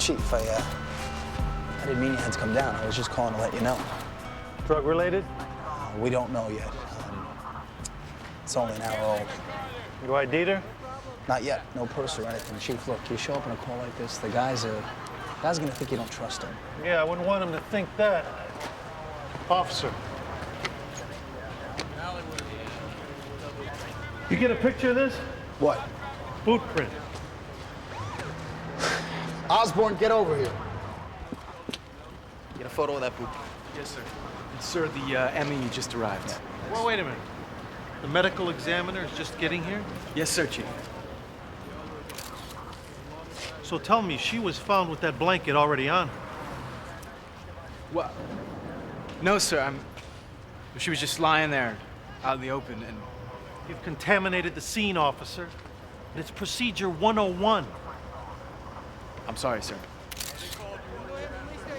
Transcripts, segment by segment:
Chief, I didn't mean you had to come down. I was just calling to let you know. Drug related? We don't know yet. It's only an hour old. You ID'd her? Not yet. No purse or anything. Chief, look, you show up on a call like this, the guy's gonna think you don't trust him. Yeah, I wouldn't want him to think that. Officer. You get a picture of this? What? Boot print. Osborne, get over here. Get a photo of that boot. Yes, sir. And, sir, the ME just arrived. Well, wait a minute. The medical examiner is just getting here? Yes, sir, Chief. So tell me, she was found with that blanket already on her. What? No, sir, she was just lying there out in the open and... You've contaminated the scene, officer. And it's procedure 101. I'm sorry, sir.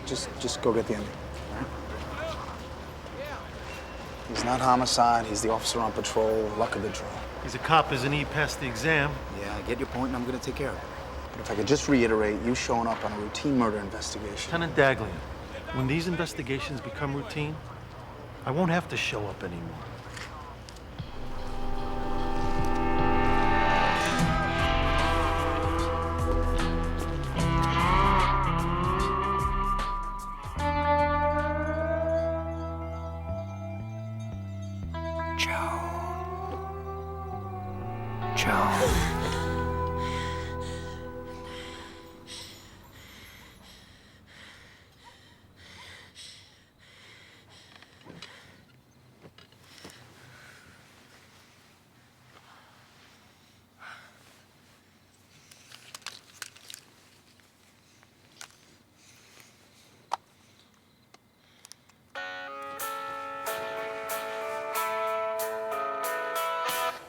Just go get the MD. All right? He's not homicide. He's the officer on patrol. Luck of the draw. He's a cop, isn't he? Passed the exam. Yeah, I get your point, and I'm going to take care of it. But if I could just reiterate, you showing up on a routine murder investigation. Lieutenant Daglian, when these investigations become routine, I won't have to show up anymore.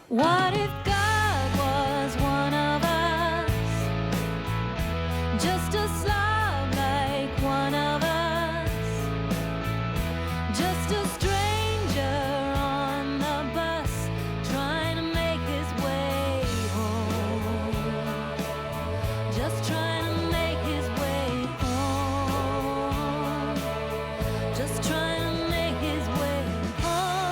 What if God was one of us? Just a slob like one of us. Just a stranger on the bus trying to make his way home. Just trying to make his way home. Just trying to make his way home.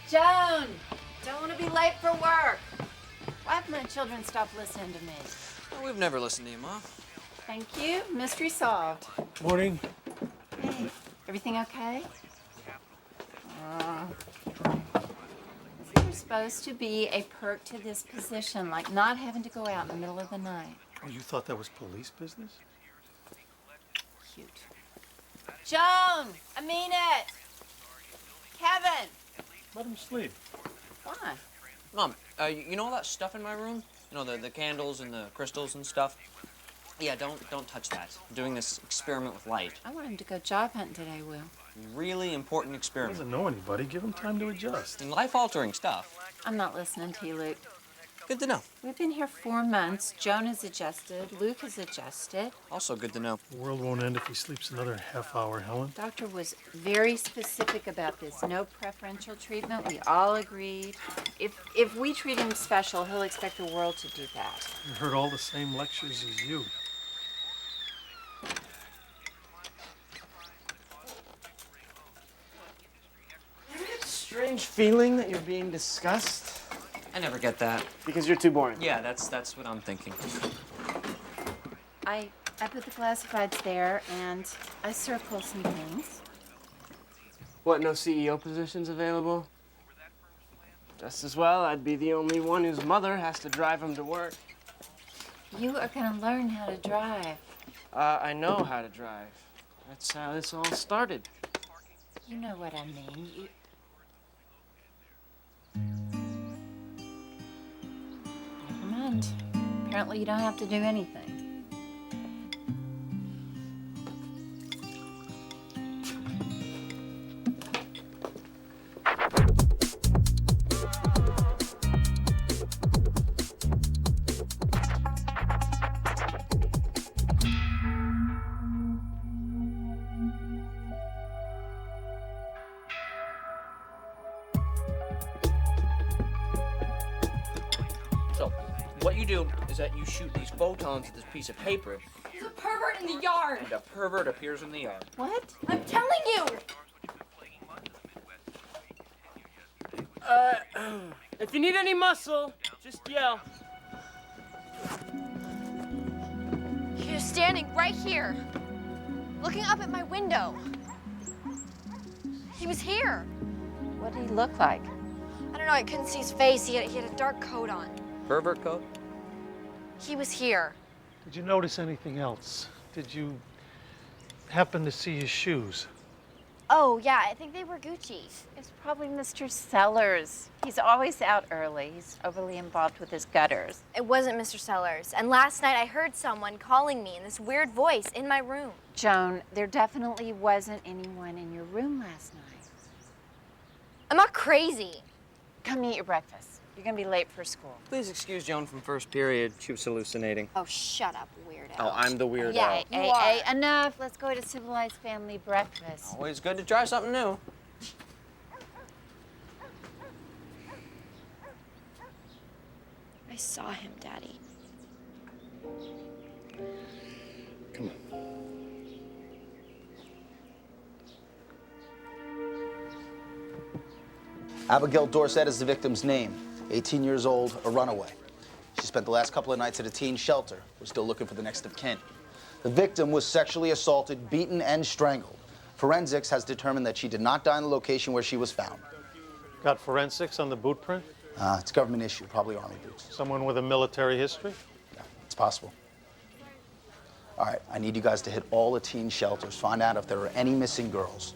Joan, don't want to be late for work. Why have my children stopped listening to me? Well, we've never listened to you, Mom. Thank you. Mystery solved. Morning. Hey, everything okay? There's supposed to be a perk to this position, like not having to go out in the middle of the night. Oh, you thought that was police business? Cute. Joan, I mean it. Kevin. Let him sleep. Why? Mom, you know all that stuff in my room? You know, the candles and the crystals and stuff? Yeah, don't touch that. I'm doing this experiment with light. I want him to go job hunting today, Will. Really important He experiment. doesn't know anybody. Give him time to adjust. And life-altering stuff. I'm not listening to you, Luke. Good to know. We've been here 4 months. Joan has adjusted. Luke has adjusted. Also good to know. The world won't end if he sleeps another half hour, Helen. Doctor was very specific about this. No preferential treatment. We all agreed. If we treat him special, he'll expect the world to do that. I heard all the same lectures as you. You ever get a strange feeling that you're being discussed? I never get that. Because you're too boring. Yeah, that's what I'm thinking. I put the classifieds there, and I circle some things. What, no CEO positions available? Just as well, I'd be the only one whose mother has to drive him to work. You are going to learn how to drive. I know how to drive. That's how this all started. You know what I mean. Never mind. Apparently you don't have to do anything. what you do is that you shoot these photons at this piece of paper, There's a pervert in the yard. and a pervert appears in the yard. What? I'm telling you. If you need any muscle, just yell. He was standing right here, looking up at my window. He was here. What did he look like? I don't know, I couldn't see his face. He had a dark coat on. Pervert coat? He was here. Did you notice anything else? Did you happen to see his shoes? Oh, yeah, I think they were Gucci. It's probably Mr. Sellers. He's always out early. He's overly involved with his gutters. It wasn't Mr. Sellers. And last night I heard someone calling me in this weird voice in my room. Joan, there definitely wasn't anyone in your room last night. I'm not crazy. Come eat your breakfast. You're gonna be late for school. Please excuse Joan from first period. She was hallucinating. Oh, shut up, weirdo. Oh, I'm the weirdo. Yeah, you are. Hey, enough. Let's go to civilized family breakfast. Always good to try something new. I saw him, Daddy. Come on. Abigail Dorset is the victim's name. 18 years old, a runaway. She spent the last couple of nights at a teen shelter. We're still looking for the next of kin. The victim was sexually assaulted, beaten, and strangled. Forensics has determined that she did not die in the location where she was found. Got forensics on the boot print? It's government issue, probably Army boots. Someone with a military history? Yeah, it's possible. All right, I need you guys to hit all the teen shelters, find out if there are any missing girls.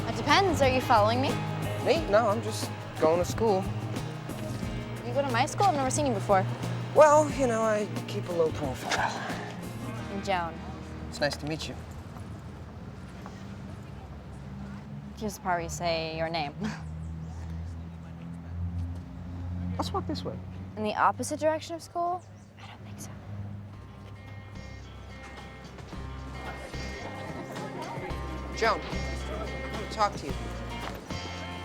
It depends. Are you following me? Me? No, I'm just going to school. You go to my school? I've never seen you before. Well, you know, I keep a low profile. I'm Joan. It's nice to meet you. Here's the part where you say your name. Let's walk this way. In the opposite direction of school? I don't think so. Joan, I want to talk to you.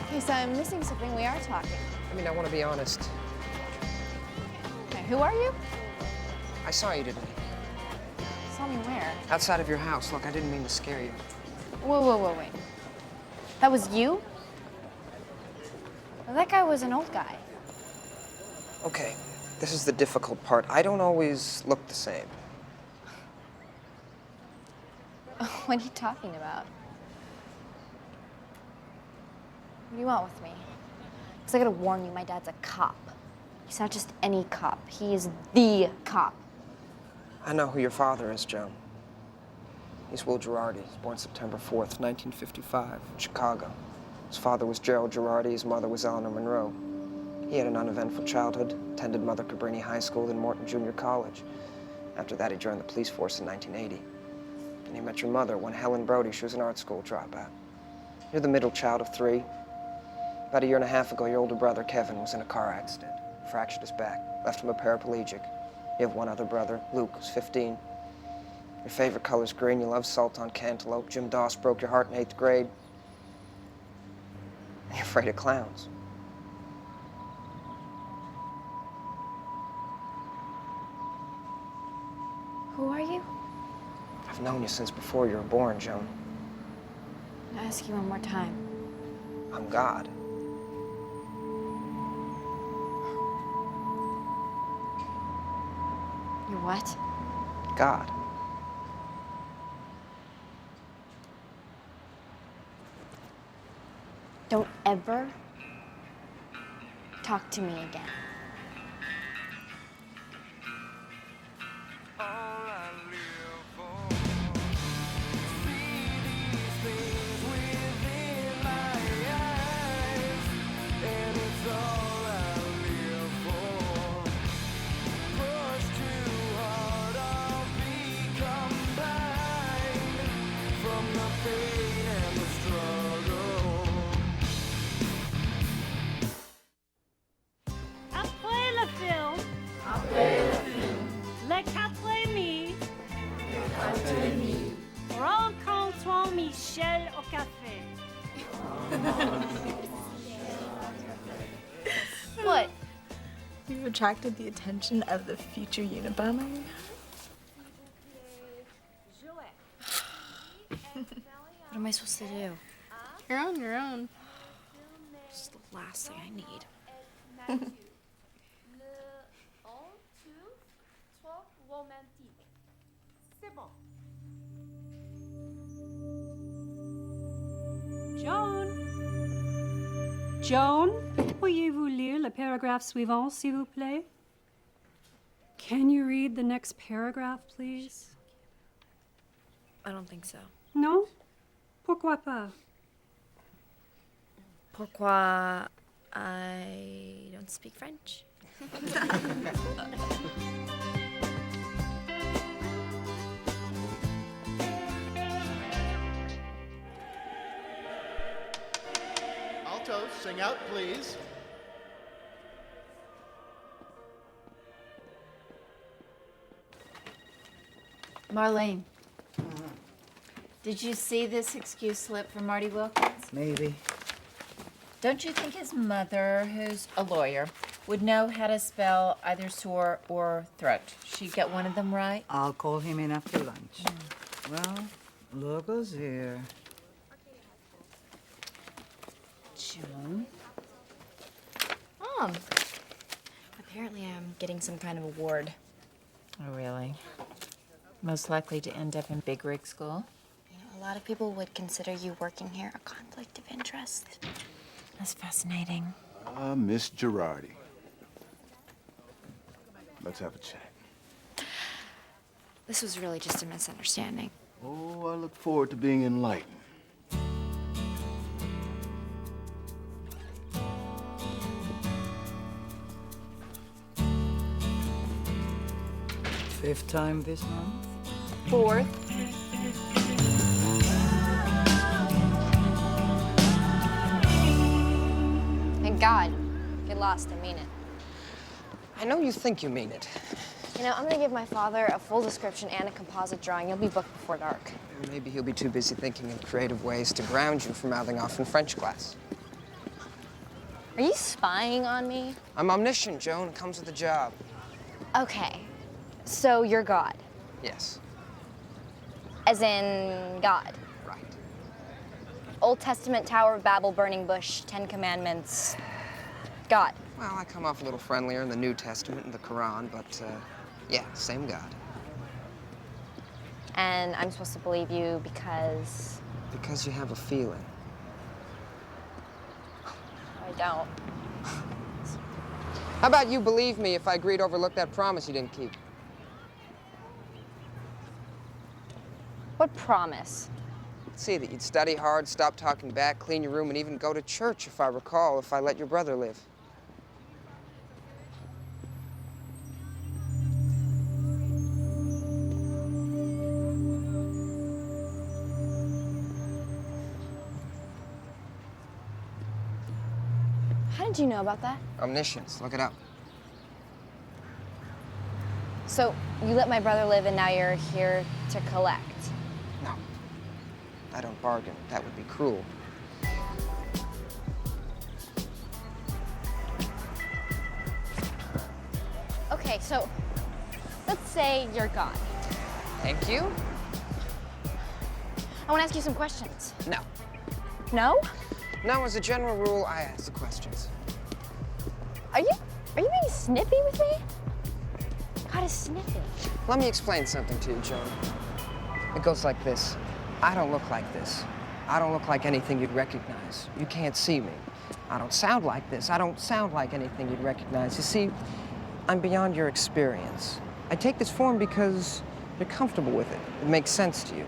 Okay, so I'm missing something. We are talking. I mean, I want to be honest. Okay, who are you? I saw you today. Saw me where? Outside of your house. Look, I didn't mean to scare you. Whoa, wait. That was you? Well, that guy was an old guy. Okay, this is the difficult part. I don't always look the same. What are you talking about? What do you want with me? Because I gotta warn you, my dad's a cop. He's not just any cop. He is the cop. I know who your father is, Joan. He's Will Girardi. He was born September 4th, 1955, in Chicago. His father was Gerald Girardi. His mother was Eleanor Monroe. He had an uneventful childhood, attended Mother Cabrini High School, then Morton Junior College. After that, he joined the police force in 1980. And he met your mother when Helen Brody, she was an art school dropout. You're the middle child of 3. About a year and a half ago, your older brother, Kevin, was in a car accident. Fractured his back, left him a paraplegic. You have one other brother, Luke, who's 15. Your favorite color's green. You love salt on cantaloupe. Jim Doss broke your heart in 8th grade. And you're afraid of clowns. Who are you? I've known you since before you were born, Joan. I'm gonna ask you one more time. I'm God. You're what? God. Don't ever talk to me again. Après le film, les quatre amis rencontrons Michel au café. What? You've attracted the attention of the future Unabomber. What am I supposed to do? You're on your own. This is the last thing I need. Joan, pourriez-vous lire le paragraphe suivant, s'il vous plaît? Can you read the next paragraph, please? I don't think so. Non? Pourquoi pas? Pourquoi I don't speak French? Altos, sing out, please. Marlene, did you see this excuse slip from Marty Wilkins? Maybe. Don't you think his mother, who's a lawyer, would know how to spell either sore or throat? She'd get one of them right? I'll call him in after lunch. Well, look who's here. Joan? Mom. Apparently I'm getting some kind of award. Oh, really? Most likely to end up in big rig school? You know, a lot of people would consider you working here a conflict of interest. That's fascinating. Miss Girardi. Let's have a chat. This was really just a misunderstanding. Oh, I look forward to being enlightened. Fifth time this month? Fourth. Thank God. Get lost, I mean it. I know you think you mean it. You know, I'm gonna give my father a full description and a composite drawing. You'll be booked before dark. Maybe he'll be too busy thinking of creative ways to ground you from mouthing off in French class. Are you spying on me? I'm omniscient, Joan. It comes with the job. Okay. So you're God. Yes. As in God. Right. Old Testament, Tower of Babel, Burning Bush, Ten Commandments. God. Well, I come off a little friendlier in the New Testament and the Quran, but, yeah, same God. And I'm supposed to believe you because... Because you have a feeling. I don't. How about you believe me if I agreed to overlook that promise you didn't keep? What promise? See, that you'd study hard, stop talking back, clean your room, and even go to church, if I recall, if I let your brother live. How did you know about that? Omniscience, look it up. So you let my brother live and now you're here to collect? No. I don't bargain. That would be cruel. Okay, so let's say you're God. Thank you. I want to ask you some questions. No. No? No, as a general rule, I ask the questions. Are you being snippy with me? God is snippy. Let me explain something to you, Joan. It goes like this. I don't look like this. I don't look like anything you'd recognize. You can't see me. I don't sound like this. I don't sound like anything you'd recognize. You see, I'm beyond your experience. I take this form because you're comfortable with it. It makes sense to you.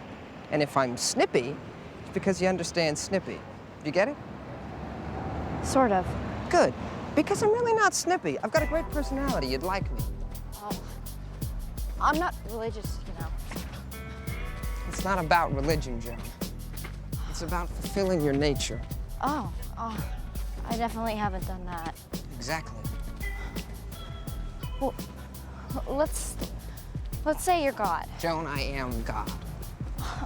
And if I'm snippy, it's because you understand snippy. Do you get it? Sort of. Good. Because I'm really not snippy. I've got a great personality. You'd like me. Oh, I'm not religious, you know. It's not about religion, Joan. It's about fulfilling your nature. Oh, I definitely haven't done that. Exactly. Well, let's say you're God. Joan, I am God.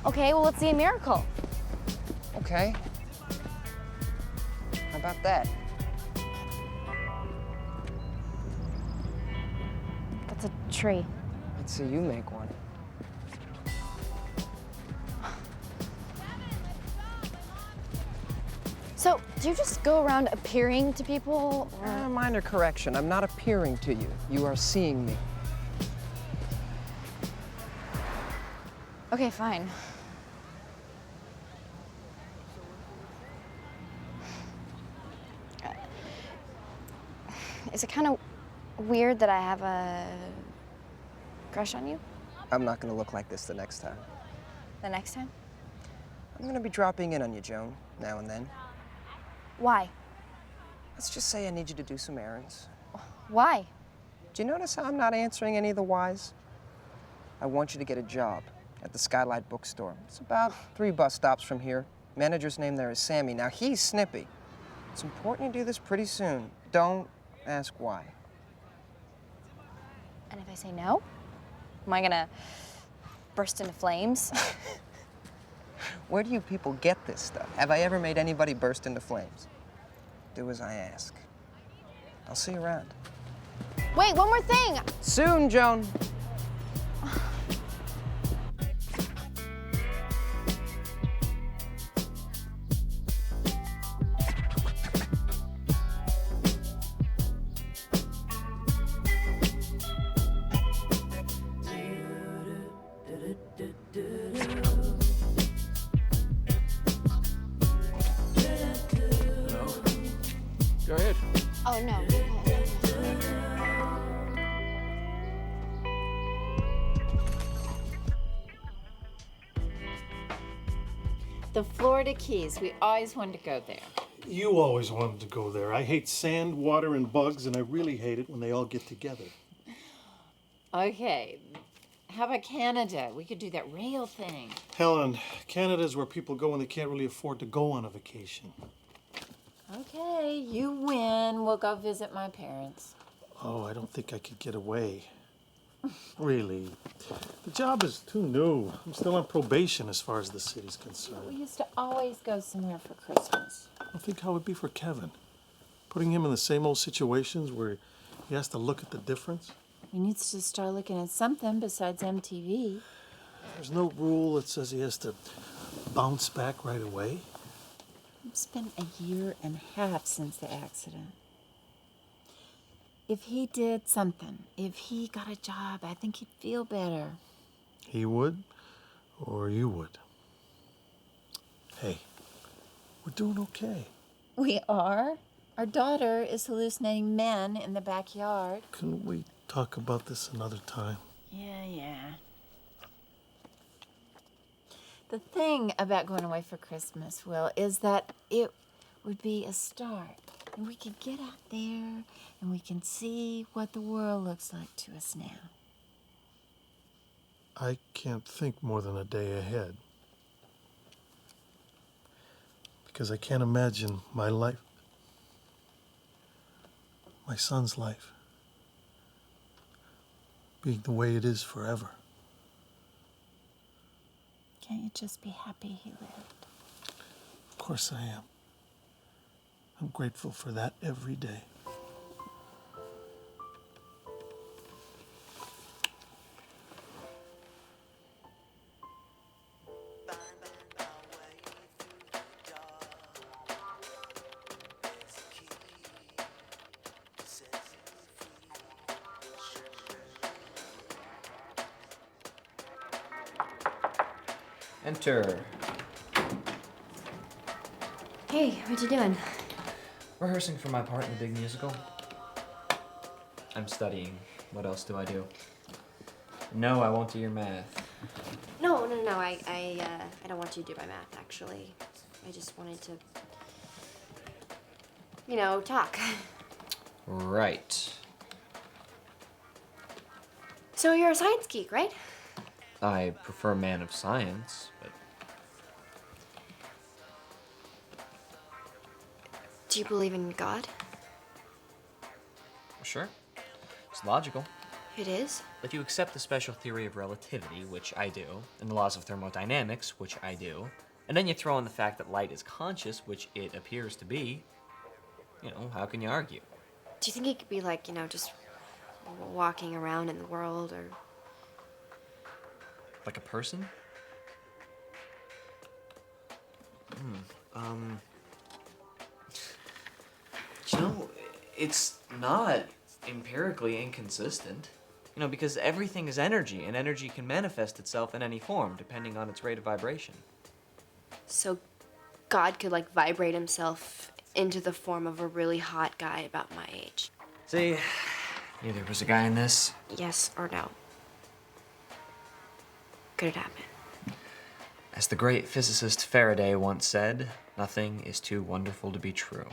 Okay, well, let's see a miracle. Okay. How about that? That's a tree. Let's see you make one. So, do you just go around appearing to people, or? Minor correction. I'm not appearing to you. You are seeing me. Okay, fine. Is it kind of weird that I have a crush on you? I'm not gonna look like this the next time. The next time? I'm gonna be dropping in on you, Joan, now and then. Why? Let's just say I need you to do some errands. Why? Do you notice how I'm not answering any of the whys? I want you to get a job at the Skylight bookstore. It's about 3 bus stops from here. Manager's name there is Sammy. Now, he's snippy. It's important you do this pretty soon. Don't ask why. And if I say no? Am I gonna burst into flames? Where do you people get this stuff? Have I ever made anybody burst into flames? Do as I ask. I'll see you around. Wait, one more thing! Soon, Joan. Go ahead. Oh, no. The Florida Keys. We always wanted to go there. You always wanted to go there. I hate sand, water, and bugs, and I really hate it when they all get together. Okay. How about Canada? We could do that rail thing. Helen, Canada's where people go when they can't really afford to go on a vacation. Okay, you win. We'll go visit my parents. Oh, I don't think I could get away. Really. The job is too new. I'm still on probation as far as the city's concerned. We used to always go somewhere for Christmas. I think how it would be for Kevin. Putting him in the same old situations where he has to look at the difference. He needs to start looking at something besides MTV. There's no rule that says he has to bounce back right away. It's been a year and a half since the accident. If he did something, if he got a job, I think he'd feel better. He would, or you would. Hey, we're doing okay. We are. Our daughter is hallucinating men in the backyard. Couldn't we talk about this another time? Yeah. The thing about going away for Christmas, Will, is that it would be a start. And we could get out there and we can see what the world looks like to us now. I can't think more than a day ahead. Because I can't imagine my life, my son's life, being the way it is forever. Can't you just be happy he lived? Of course I am. I'm grateful for that every day. Enter. Hey, what you doing? Rehearsing for my part in the big musical. I'm studying. What else do I do? No, I won't do your math. No. I don't want you to do my math, actually. I just wanted to, talk. Right. So you're a science geek, right? I prefer man of science, but Do you believe in God? sure. It's logical. It is? If you accept the special theory of relativity, which I do, and the laws of thermodynamics, which I do, and then you throw in the fact that light is conscious, which it appears to be, how can you argue? Do you think it could be like, just walking around in the world, or... Like a person? It's not empirically inconsistent. Because everything is energy, and energy can manifest itself in any form, depending on its rate of vibration. So God could, vibrate himself into the form of a really hot guy about my age? See, either was a guy in this. Yes or no? Could it happen? As the great physicist Faraday once said, nothing is too wonderful to be true.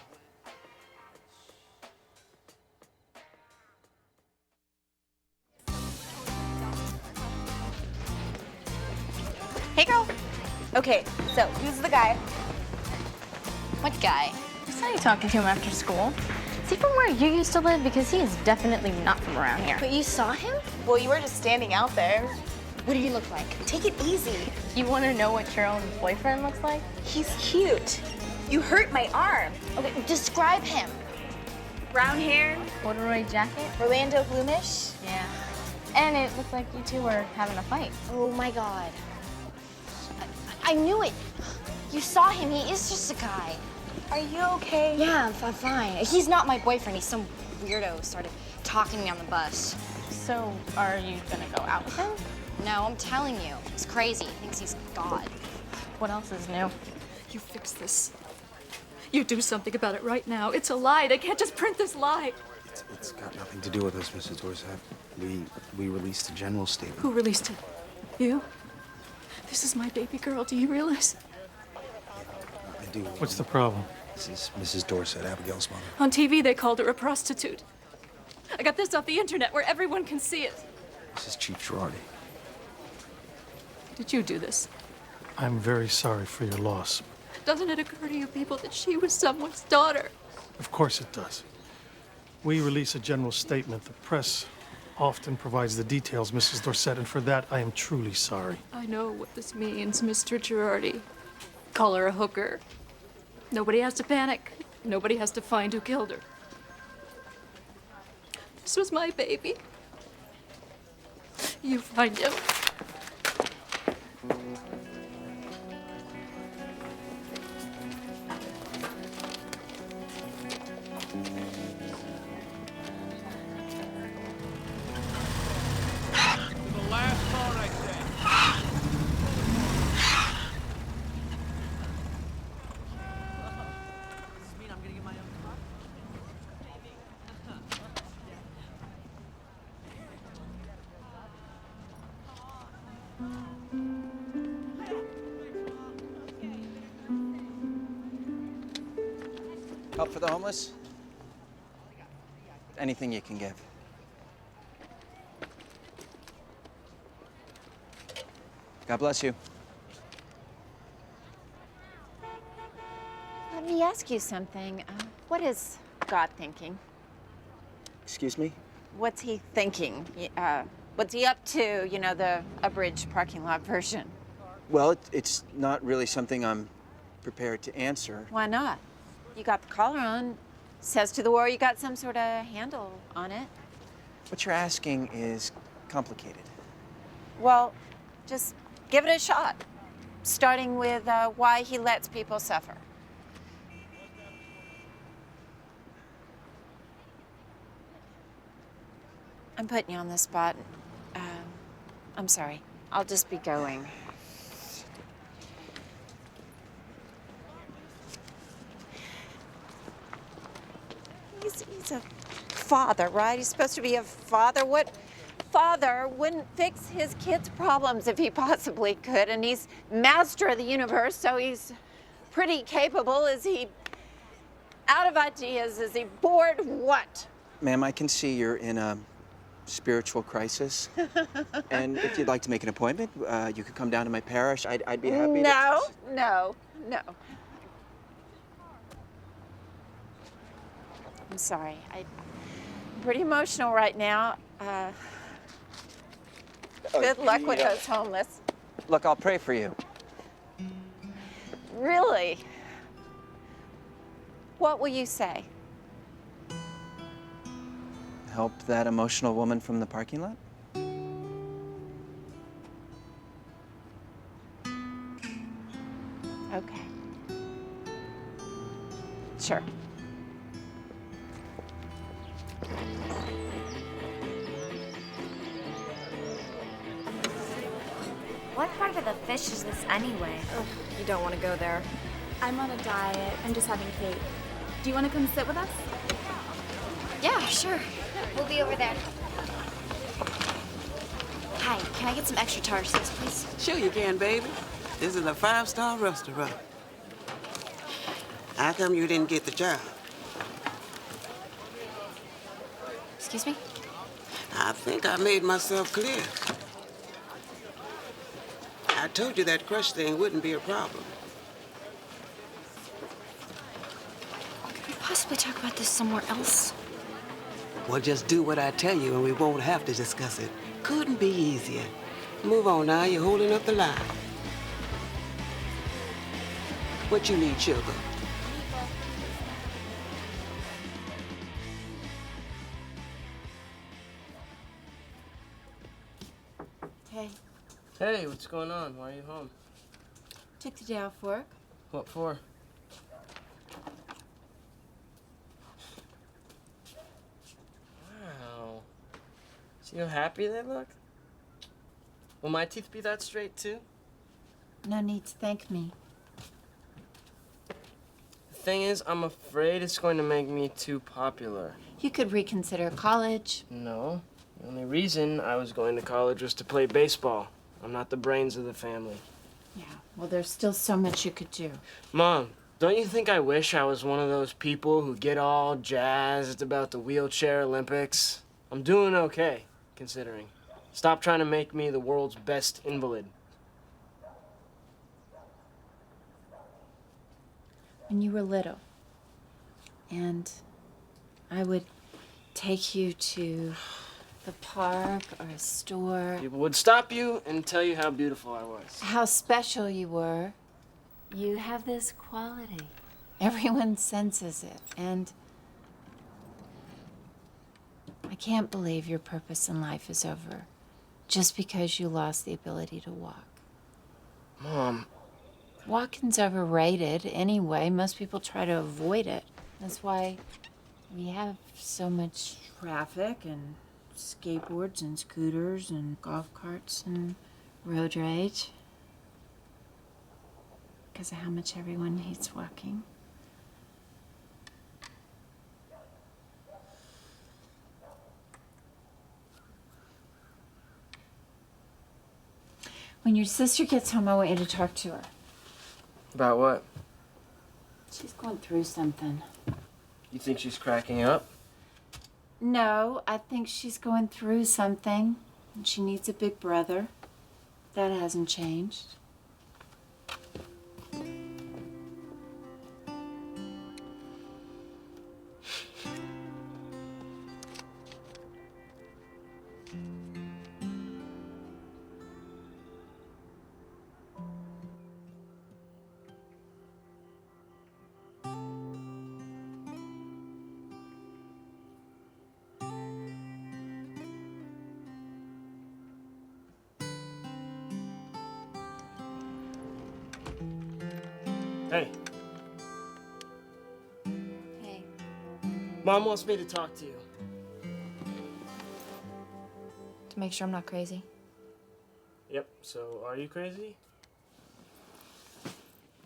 Hey, girl. Okay, so who's the guy? What guy? I saw you talking to him after school. Is he from where you used to live? Because he is definitely not from around here. But you saw him? Well, you were just standing out there. What did he look like? Take it easy. You want to know what your own boyfriend looks like? He's cute. You hurt my arm. Okay, describe him. Brown hair, Corduroy jacket? Orlando Bloomish. Yeah. And it looked like you two were having a fight. Oh my God. I knew it. You saw him. He is just a guy. Are you okay? Yeah, I'm fine. He's not my boyfriend. He's some weirdo who started talking to me on the bus. So, are you gonna go out with him? No, I'm telling you. He's crazy. He thinks he's God. What else is new? You fix this. You do something about it right now. It's a lie. They can't just print this lie. It's got nothing to do with us, Mrs. Dorsett. We released a general statement. Who released it? You? This is my baby girl. Do you realize? I do. What's the problem? This is Mrs. Dorsett, Abigail's mother. On TV, they called her a prostitute. I got this off the internet where everyone can see it. This is Chief Girardi. Did you do this? I'm very sorry for your loss. Doesn't it occur to you people that she was someone's daughter? Of course it does. We release a general statement. The press often provides the details, Mrs. Dorsett, and for that I am truly sorry. I know what this means, Mr. Girardi. Call her a hooker. Nobody has to panic. Nobody has to find who killed her. This was my baby. You find him. Help for the homeless? Anything you can give. God bless you. Let me ask you something. What is God thinking? Excuse me? What's he thinking? What's he up to, the abridged parking lot version? Well, it's not really something I'm prepared to answer. Why not? You got the collar on. Says to the war you got some sort of handle on it. What you're asking is complicated. Well, just give it a shot. Starting with why he lets people suffer. I'm putting you on the spot. I'm sorry. I'll just be going. father, right? He's supposed to be a father. What father wouldn't fix his kids' problems if he possibly could? And he's master of the universe, so he's pretty capable. Is he out of ideas? Is he bored? What? Ma'am, I can see you're in a spiritual crisis. And if you'd like to make an appointment, you could come down to my parish. I'd be happy to... No. I'm sorry. I'm pretty emotional right now. Good luck with those homeless. Look, I'll pray for you. Really? What will you say? Help that emotional woman from the parking lot? Okay. Sure. What part of the fish is this anyway? Ugh, you don't want to go there. I'm on a diet. I'm just having cake. Do you want to come sit with us? Yeah, sure. We'll be over there. Hi, can I get some extra tartar sauce, please? Sure you can, baby. This is a 5-star restaurant. How come you didn't get the job? Excuse me? I think I made myself clear. I told you that crush thing wouldn't be a problem. Could we possibly talk about this somewhere else? Well, just do what I tell you and we won't have to discuss it. Couldn't be easier. Move on now, you're holding up the line. What you need, sugar? Hey, Hey, what's going on? Why are you home? took the day off work. What for? Wow. See how happy they look? Will my teeth be that straight too? No need to thank me. The thing is, I'm afraid it's going to make me too popular. You could reconsider college. No. The only reason I was going to college was to play baseball. I'm not the brains of the family. Yeah, well, there's still so much you could do. Mom, don't you think I wish I was one of those people who get all jazzed about the wheelchair Olympics? I'm doing okay, considering. Stop trying to make me the world's best invalid. When you were little, and I would take you to the park or a store. People would stop you and tell you how beautiful I was. How special you were. You have this quality. Everyone senses it, and I can't believe your purpose in life is over just because you lost the ability to walk. Mom. Walking's overrated anyway. Most people try to avoid it. That's why we have so much traffic and skateboards and scooters and golf carts and road rage. Because of how much everyone hates walking. When your sister gets home, I want you to talk to her. About what? She's going through something. You think she's cracking up? No, I think she's going through something. And she needs a big brother. That hasn't changed. Hey. Hey. Mom wants me to talk to you. To make sure I'm not crazy. Yep, so are you crazy?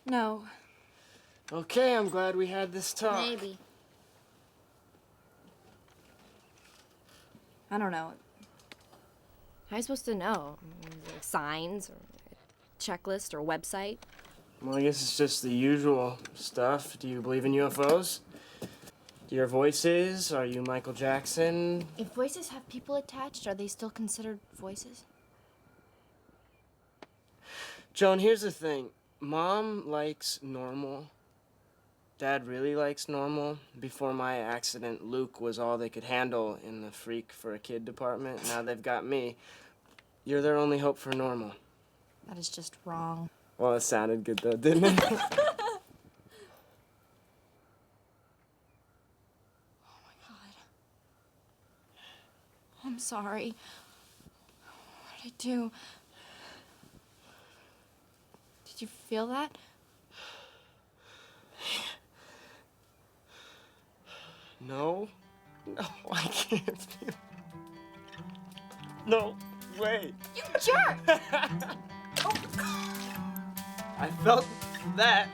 No. Okay, I'm glad we had this talk. Maybe. I don't know. How are you supposed to know? Like signs, or a checklist, or a website? Well, I guess it's just the usual stuff. Do you believe in UFOs? Do you hear voices? Are you Michael Jackson? If voices have people attached, are they still considered voices? Joan, here's the thing. Mom likes normal. Dad really likes normal. Before my accident, Luke was all they could handle in the freak for a kid department. Now they've got me. You're their only hope for normal. That is just wrong. Well, it sounded good though, didn't it? I'm sorry. What did I do? Did you feel that? No. No, I can't feel. No way. You jerk! I felt that.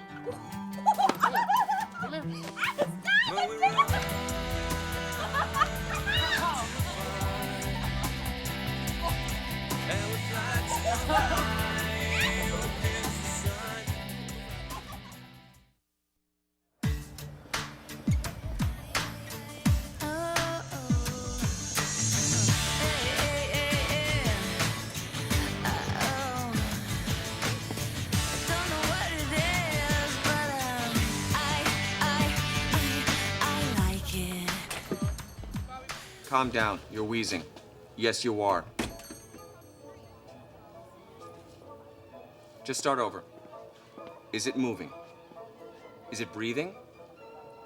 Calm down. You're wheezing. Yes, you are. Just start over. Is it moving? Is it breathing?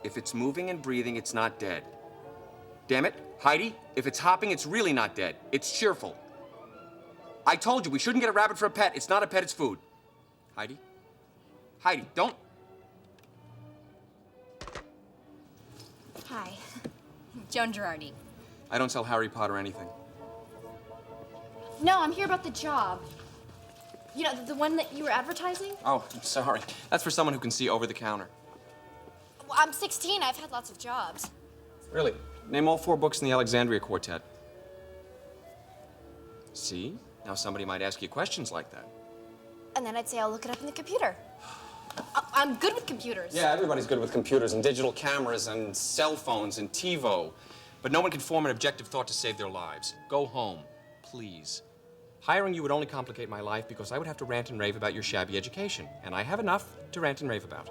If it's moving and breathing, it's not dead. Damn it, Heidi, if it's hopping, it's really not dead. It's cheerful. I told you, we shouldn't get a rabbit for a pet. It's not a pet, it's food. Heidi? Heidi, don't. Hi. Joan Girardi. I don't sell Harry Potter anything. No, I'm here about the job. You know, the one that you were advertising? Oh, I'm sorry. That's for someone who can see over the counter. Well, I'm 16. I've had lots of jobs. Really? Name all 4 books in the Alexandria Quartet. See? Now somebody might ask you questions like that. And then I'd say I'll look it up in the computer. I'm good with computers. Yeah, everybody's good with computers and digital cameras and cell phones and TiVo. But no one can form an objective thought to save their lives. Go home, please. Hiring you would only complicate my life because I would have to rant and rave about your shabby education. And I have enough to rant and rave about.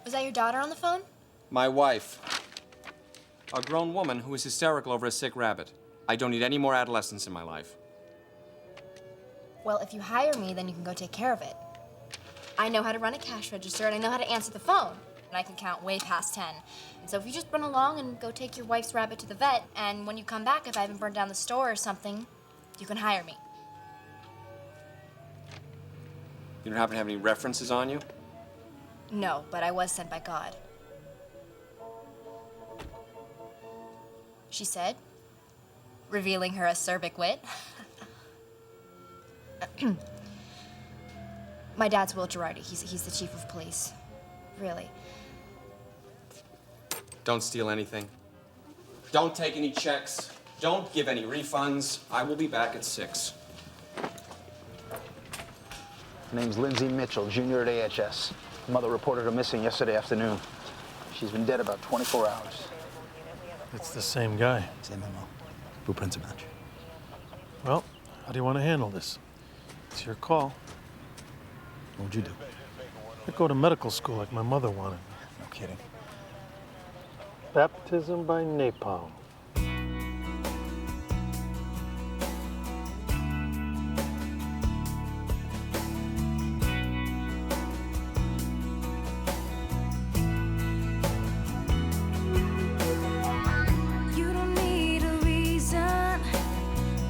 Was that your daughter on the phone? My wife. A grown woman who is hysterical over a sick rabbit. I don't need any more adolescence in my life. Well, if you hire me, then you can go take care of it. I know how to run a cash register, and I know how to answer the phone. And I can count way past 10. And so if you just run along and go take your wife's rabbit to the vet, and when you come back, if I haven't burned down the store or something, you can hire me. You don't happen to have any references on you? No, but I was sent by God. She said, revealing her acerbic wit. My dad's Will Girardi. He's the chief of police. Really. Don't steal anything. Don't take any checks. Don't give any refunds. I will be back at 6. Her name's Lindsay Mitchell, junior at AHS. Her mother reported her missing yesterday afternoon. She's been dead about 24 hours. It's the same guy. Same MO. Blueprints a match. Well, how do you want to handle this? It's your call. What would you do? I'd go to medical school like my mother wanted. No kidding. Baptism by napalm. You don't need a reason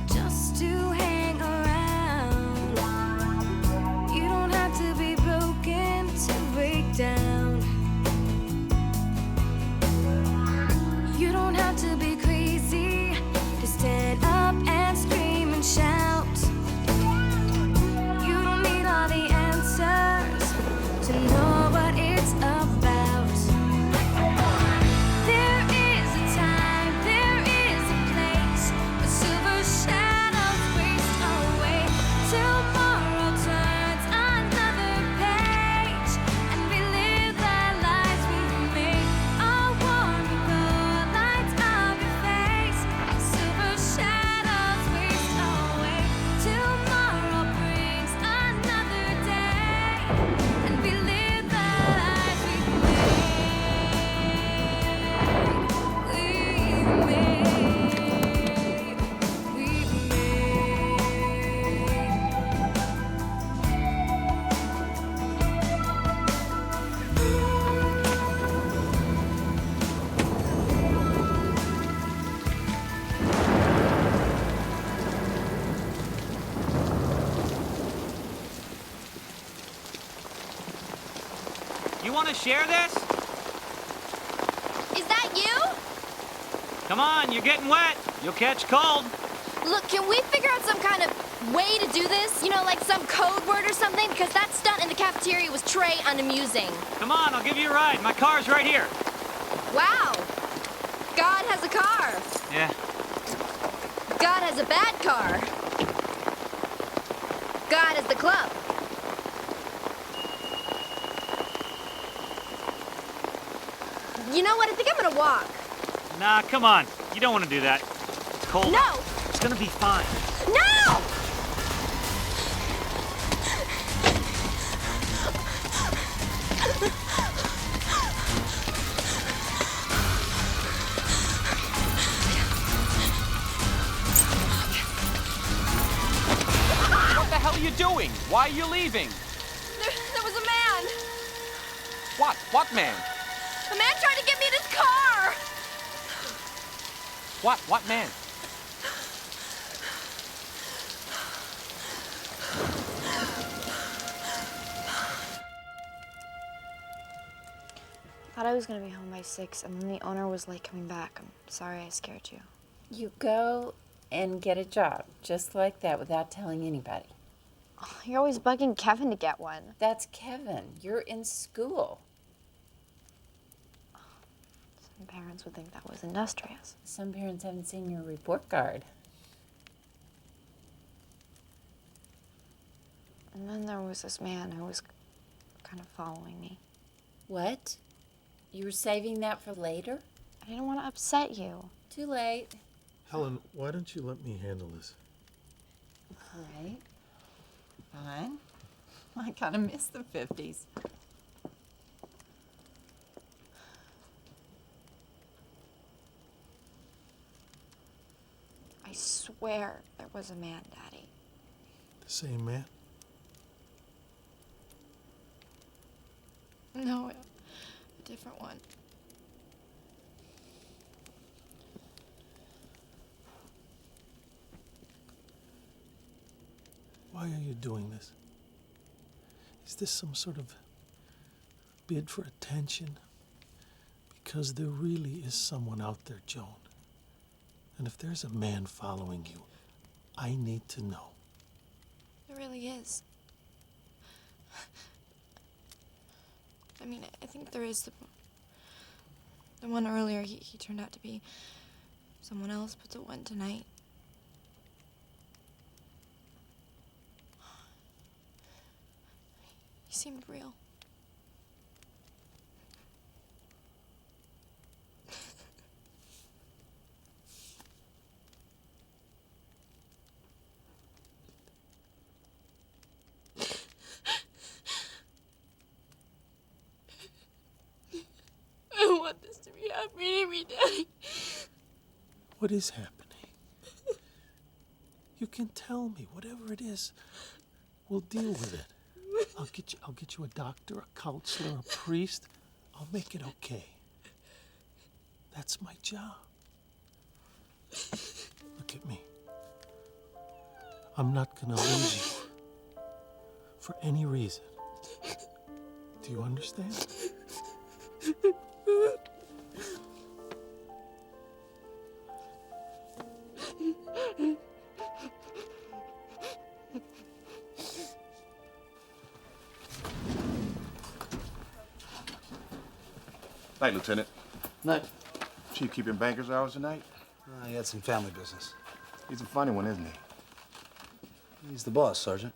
just to hang around. You don't have to be broken to break down. You don't have to be You want to share this? Is that you? Come on, you're getting wet. You'll catch cold. Look, can we figure out some kind of way to do this? You know, like some code word or something? Because that stunt in the cafeteria was Trey unamusing. Come on, I'll give you a ride. My car's right here. Wow. God has a car. Yeah. God has a bad car. God has the club. You know what? I think I'm gonna walk. Nah, come on. You don't want to do that. It's cold. No! It's gonna be fine. No! What the hell are you doing? Why are you leaving? There was a man. What? What man? A man tried to get me in his car. What? What man? Thought I was gonna be home by 6, and then the owner was late coming back. I'm sorry I scared you. You go and get a job, just like that, without telling anybody. Oh, you're always bugging Kevin to get one. That's Kevin. You're in school. Some parents would think that was industrious. Some parents haven't seen your report card. And then there was this man who was kind of following me. What? You were saving that for later? I didn't want to upset you. Too late. Helen, why don't you let me handle this? All right. Fine. I kind of miss the 50s. I swear there was a man, Daddy. The same man? No, a different one. Why are you doing this? Is this some sort of bid for attention? Because there really is someone out there, Joan. And if there's a man following you, I need to know. There really is. I mean, I think there is the one earlier, he turned out to be someone else, but the one tonight. He seemed real. I want this to be happening to me, Daddy. What is happening? You can tell me, whatever it is. We'll deal with it. I'll get you a doctor, a counselor, a priest. I'll make it okay. That's my job. Look at me. I'm not gonna lose you. For any reason. Do you understand? Night, Lieutenant. Night. Chief keeping banker's hours tonight? He had some family business. He's a funny one, isn't he? He's the boss, Sergeant.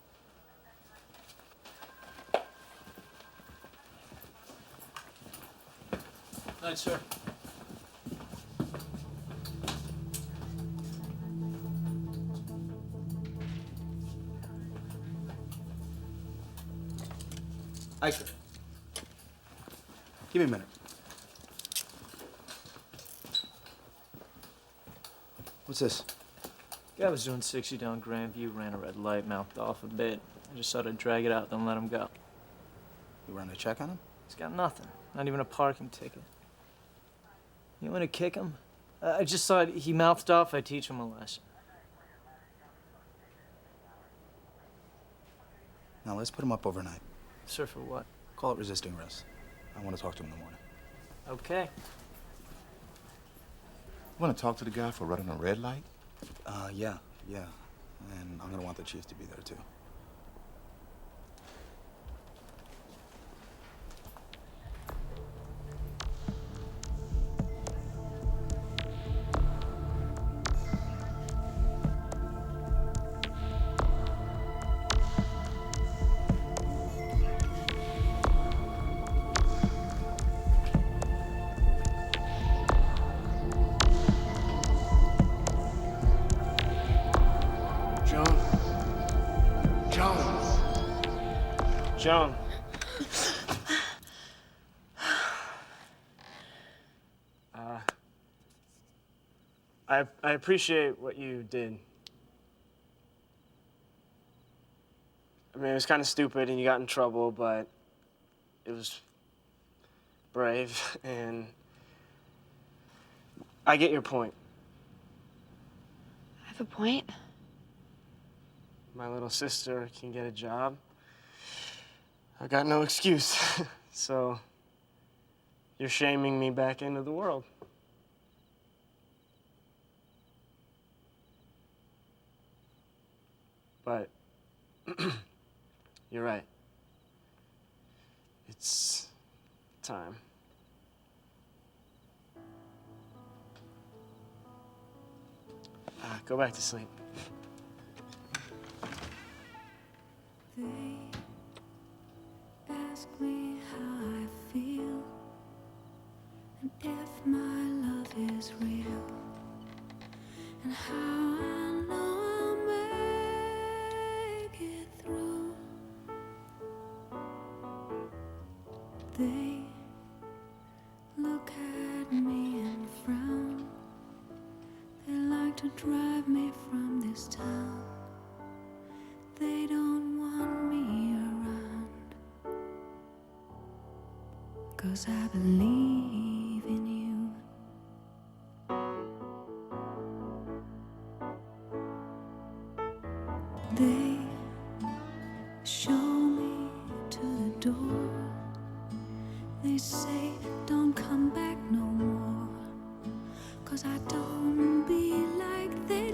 Night, sir. Iker. Give me a minute. What's this? Guy was doing 60 down Grandview, ran a red light, mouthed off a bit. I just thought I'd drag it out, then let him go. You ran a check on him? He's got nothing, not even a parking ticket. You want to kick him? I just thought he mouthed off, I'd teach him a lesson. Now let's put him up overnight. Sir, for what? Call it resisting arrest. I want to talk to him in the morning. Okay. You want to talk to the guy for running a red light? Yeah. And I'm gonna want the chief to be there too. Joan. I appreciate what you did. I mean, it was kind of stupid and you got in trouble, but it was brave, and I get your point. I have a point. My little sister can get a job. I got no excuse. So you're shaming me back into the world. But you're right. It's time. Go back to sleep. They ask me how I feel and if my love is real and how I know I'll make it through. They look at me and frown. They like to drive me from this town. They don't want me around, 'cause I believe in you. They show me to the door. They say don't come back no more, 'cause I don't be like they